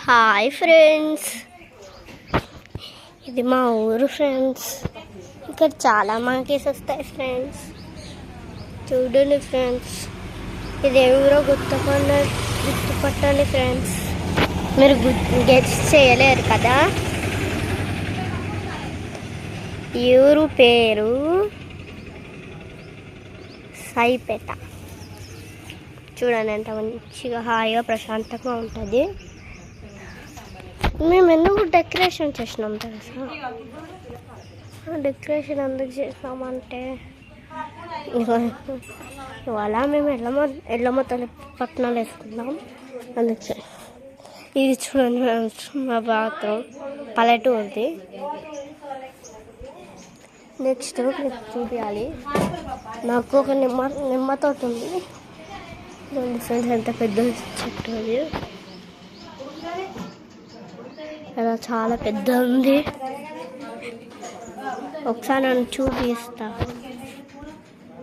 Hi friends, ఇది మా ఊరు ఫ్రెండ్స్. ఇక్కడ చాలా మంకీస్ వస్తాయి ఫ్రెండ్స్. చూడండి ఫ్రెండ్స్, ఇది ఎవరో గుర్తుపట్టండి ఫ్రెండ్స్. మీరు గెస్ చేయలేరు కదా. ఈ ఊరు పేరు సాయిపేట. చూడండి ఎంత మంచిగా హాయిగా ప్రశాంతంగా ఉంటుంది. మేము ఎందుకు డెకరేషన్ చేసినాం తెలుసా? డెకరేషన్ ఎందుకు చేసినామంటే ఇవాళ మేము ఎల్లమ్మ తల్లి పట్టణాలు వేసుకున్నాం. అందుకే ఇది చూడండి మా బాత్రూమ్ పల్లెటూరుది. నెక్స్ట్ మీకు చూపించాలి. నాకు ఒక నిమ్మ తోట ఉంది. ఫ్రెండ్స్ ఎంత పెద్ద చెట్టు అది, అలా చాలా పెద్ద ఉంది. ఒకసారి నన్ను చూపిస్తా.